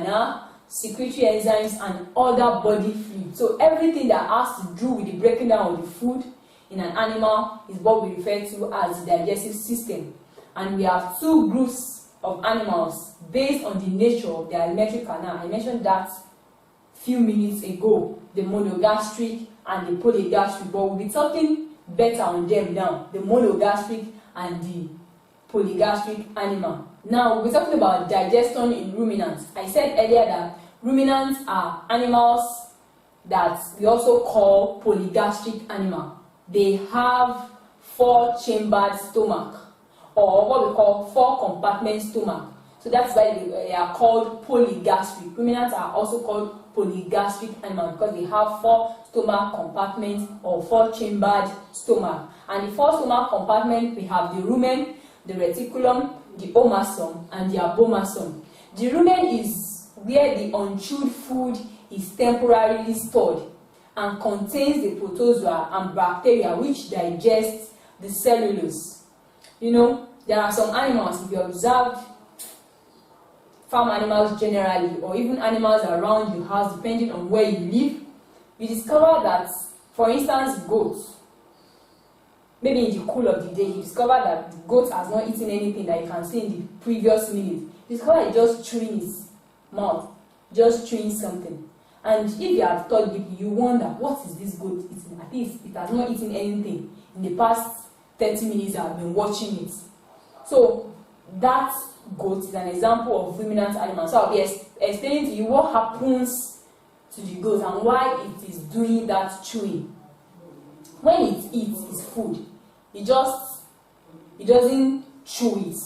canal, secretory enzymes, and other body fluids. So everything that has to do with the breaking down of the food in an animal is what we refer to as the digestive system. And we have two groups of animals based on the nature of their alimentary canal. I mentioned that few minutes ago, the monogastric and the polygastric, but we'll be talking better on them now, the monogastric and the polygastric animal. Now, we'll be talking about digestion in ruminants. I said earlier that ruminants are animals that we also call polygastric animal. They have 4-chambered stomach, or what we call 4-compartment stomach. So that's why they are called polygastric. Ruminants are also called polygastric animals because they have 4 stomach compartments or 4-chambered stomach. And the 4 stomach compartments, we have the rumen, the reticulum, the omasum, and the abomasum. The rumen is where the unchewed food is temporarily stored and contains the protozoa and bacteria which digest the cellulose. You know, there are some animals, if you observe farm animals generally, or even animals around your house, depending on where you live, you discover that, for instance, goats, maybe in the cool of the day, you discover that the goat has not eaten anything that you can see in the previous minute. You discover it's just chewing its mouth, just chewing something. And if you have thought deeply, you wonder, what is this goat eating? At least it has not eaten anything in the past 30 minutes I've been watching it. So that goat is an example of ruminant animal. So I'll be explaining to you what happens to the goat and why it is doing that chewing. When it eats its food, it doesn't chew it.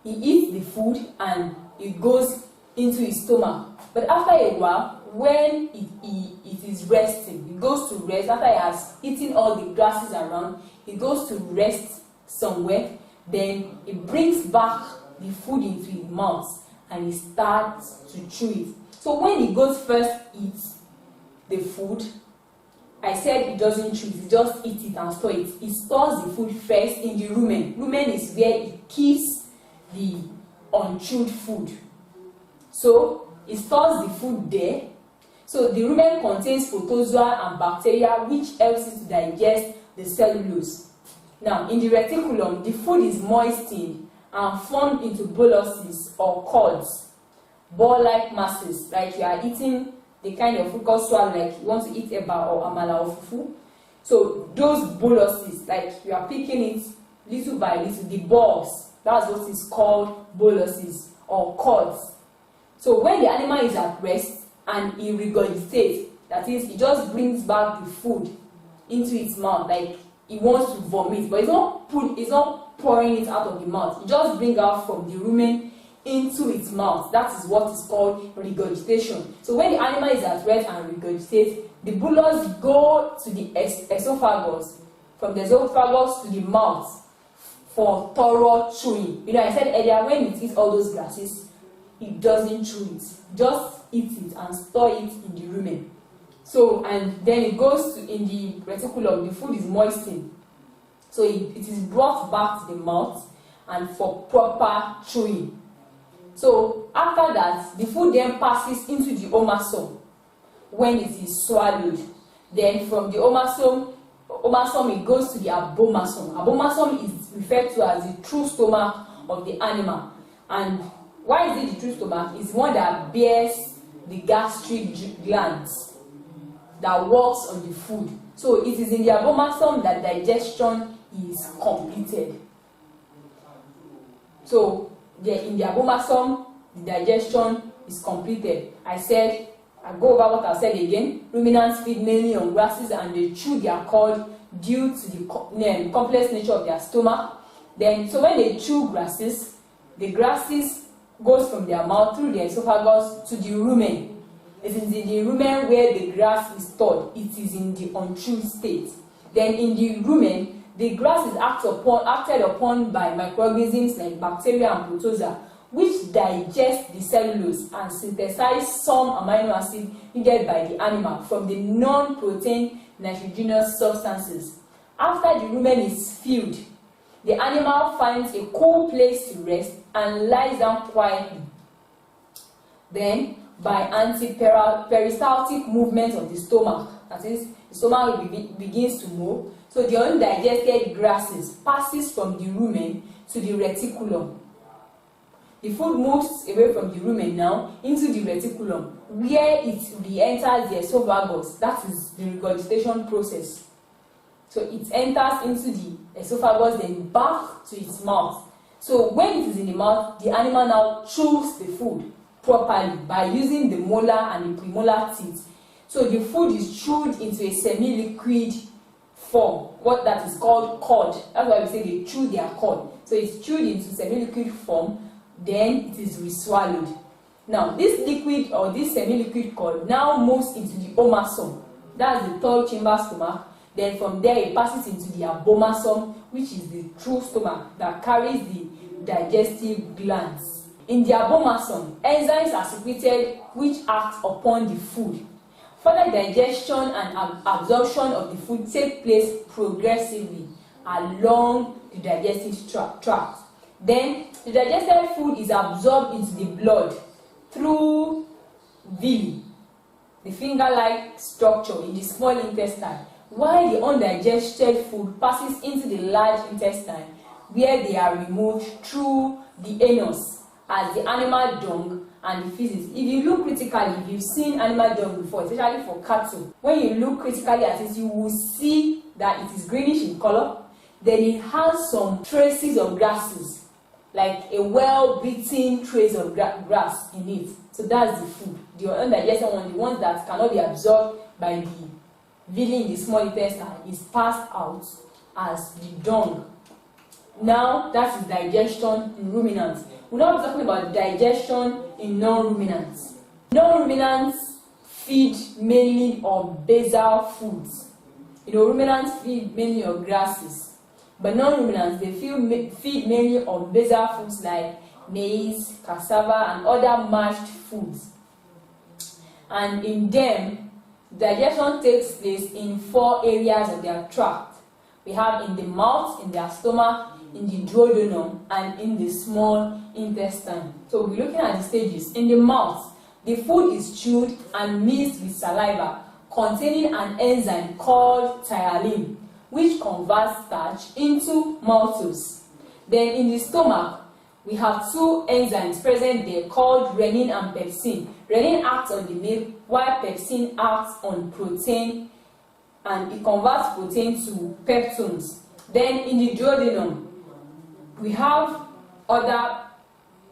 He eats the food and it goes into his stomach. But after a while, when it is resting, it goes to rest. After it has eaten all the grasses around, it goes to rest somewhere. Then it brings back the food into his mouth and he starts to chew it. So when the goat first eats the food, I said it doesn't chew it, it just eats it and store it. It stores the food first in the rumen. Rumen is where it keeps the unchewed food. So it stores the food there. So the rumen contains protozoa and bacteria which helps it to digest the cellulose. Now, in the reticulum, the food is moistened and formed into boluses or cords, ball-like masses, like you are eating the kind of food called swallow, like you want to eat eba or amala or fufu. So those boluses, like you are picking it little by little, the balls, that's what is called boluses or cords. So when the animal is at rest and it regurgitates, that is, it just brings back the food into its mouth, like it wants to vomit, but it's not pouring it out of the mouth. It just brings out from the rumen into its mouth. That is what is called regurgitation. So when the animal is at rest and regurgitates, the bolus go to the esophagus, from the esophagus to the mouth for thorough chewing. You know, I said earlier, when it eats all those grasses, it doesn't chew it, just eats it and store it in the rumen. So, and then it goes to, in the reticulum, the food is moistened. So it is brought back to the mouth and for proper chewing. So after that, the food then passes into the omasum when it is swallowed. Then from the omasum it goes to the abomasum. Abomasum is referred to as the true stomach of the animal. And why is it the true stomach? It's one that bears the gastric glands that works on the food. So it is in the abomasum that digestion is completed. So in the abomasum, the digestion is completed. I go over what I said again. Ruminants feed mainly on grasses and they chew their cord due to the complex nature of their stomach. Then, so when they chew grasses, the grasses goes from their mouth through the esophagus to the rumen. It is in the rumen where the grass is stored. It is in the unchewed state. Then in the rumen, the grass is acted upon by microorganisms like bacteria and protozoa, which digest the cellulose and synthesize some amino acid needed by the animal from the non-protein nitrogenous substances. After the rumen is filled, the animal finds a cool place to rest and lies down quietly. Then, by anti-peristaltic movement of the stomach. That is, the stomach begins to move. So the undigested grasses passes from the rumen to the reticulum. The food moves away from the rumen now into the reticulum, where it re-enters the esophagus. That is the regurgitation process. So it enters into the esophagus, then back to its mouth. So when it is in the mouth, the animal now chews the food properly by using the molar and the premolar teeth. So the food is chewed into a semi-liquid form, what that is called cud. That's why we say they chew their cud. So it's chewed into semi-liquid form, then it is re-swallowed. Now this liquid or this semi-liquid cud now moves into the omasum. That's the third chamber stomach. Then from there it passes into the abomasum, which is the true stomach that carries the digestive glands. In the abomasum, enzymes are secreted which act upon the food. Further digestion and absorption of the food take place progressively along the digestive tract. Then the digested food is absorbed into the blood through villi, the finger-like structure in the small intestine, while the undigested food passes into the large intestine, where they are removed through the anus as the animal dung and the feces. If you look critically, if you've seen animal dung before, especially for cattle, when you look critically at it, you will see that it is greenish in color. Then it has some traces of grasses, like a well-beaten trace of grass in it. So that's the food. The undigested one, the ones that cannot be absorbed by the villi in the small intestine, is passed out as the dung. Now that is digestion in ruminants. We're now talking about digestion in non-ruminants. Non-ruminants feed mainly on basal foods. Ruminants feed mainly on grasses, but non-ruminants, they feed mainly on basal foods like maize, cassava, and other mashed foods. And in them, digestion takes place in 4 areas of their tract. We have in the mouth, in their stomach, in the duodenum, and in the small intestine. So we're looking at the stages. In the mouth, the food is chewed and mixed with saliva containing an enzyme called tyalin, which converts starch into maltose. Then in the stomach, we have 2 enzymes present there called renin and pepsin. Renin acts on the milk, while pepsin acts on protein, and it converts protein to peptones. Then in the duodenum, we have other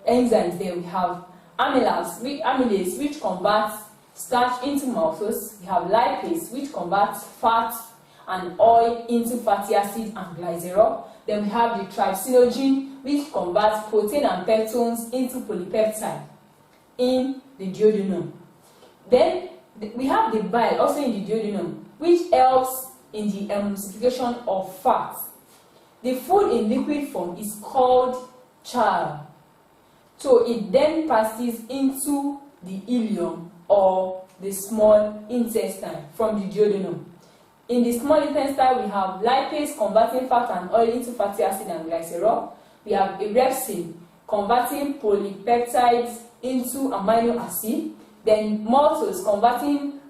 enzymes there. We have amylase, which converts starch into maltose. We have lipase, which converts fat and oil into fatty acid and glycerol. Then we have the trypsinogen, which converts protein and peptones into polypeptide in the duodenum. Then we have the bile, also in the duodenum, which helps in the emulsification of fat. The food in liquid form is called chyle. So it then passes into the ileum or the small intestine from the duodenum. In the small intestine, we have lipase converting fat and oil into fatty acid and glycerol. We have erepsin converting polypeptides into amino acid. Then maltose converting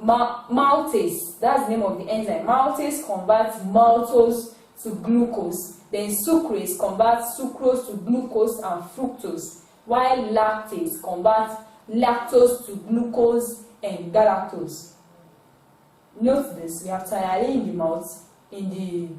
maltase, that's the name of the enzyme. Maltase converts maltose to glucose. Then sucrase converts sucrose to glucose and fructose, while lactase converts lactose to glucose and galactose. Note this, we have tyalin in the mouth. In the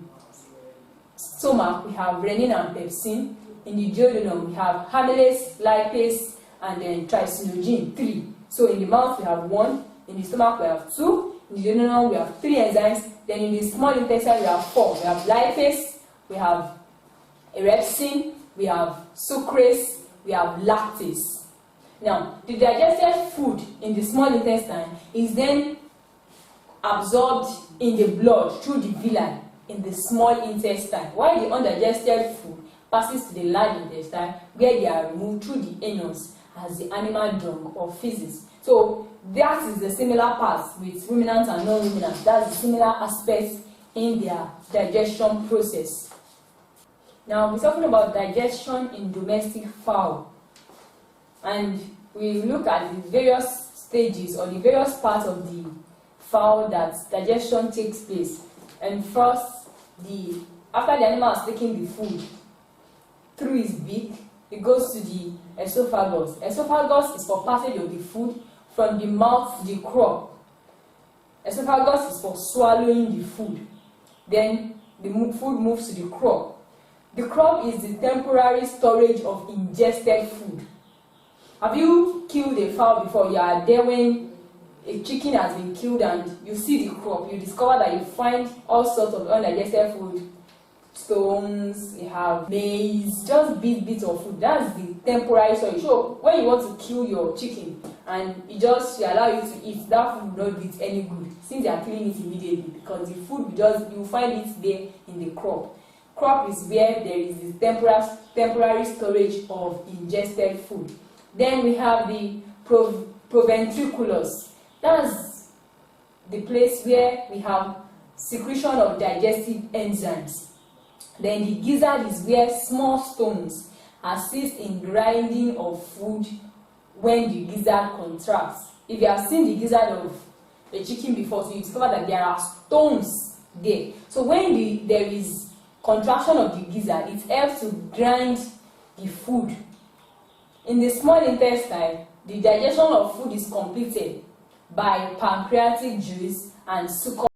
stomach, we have renin and pepsin. In the duodenum, we have amylase, lipase, and then trypsinogen, 3. So in the mouth, we have 1. In the stomach, we have 2. In the duodenum, we have 3 enzymes. Then in the small intestine, we have 4. We have lipase, we have erepsin, we have sucrase, we have lactase. Now, the digested food in the small intestine is then absorbed in the blood through the villi in the small intestine, while the undigested food passes to the large intestine, where they are removed through the anus as the animal dung or feces. So that is the similar parts with ruminants and non-ruminants. That's the similar aspects in their digestion process. Now we're talking about digestion in domestic fowl, and we look at the various stages or the various parts of the fowl that digestion takes place. And first, after the animal has taken the food through his beak, it goes to the esophagus. Esophagus is for passage of the food from the mouth to the crop. Esophagus is for swallowing the food. Then the food moves to the crop. The crop is the temporary storage of ingested food. Have you killed a fowl before? You are there when a chicken has been killed and you see the crop. You discover that you find all sorts of undigested food. Stones, you have maize, just bits of food. That's the temporary storage. So when you want to kill your chicken and you allow you to eat, that food will not be any good since they are killing it immediately, because the food you find it there in the crop. Crop is where there is this temporary storage of ingested food. Then we have the proventriculus. That's the place where we have secretion of digestive enzymes. Then the gizzard is where small stones assist in grinding of food when the gizzard contracts. If you have seen the gizzard of a chicken before, so you discover that there are stones there. So when there is contraction of the gizzard, it helps to grind the food. In the small intestine, the digestion of food is completed by pancreatic juice and succus.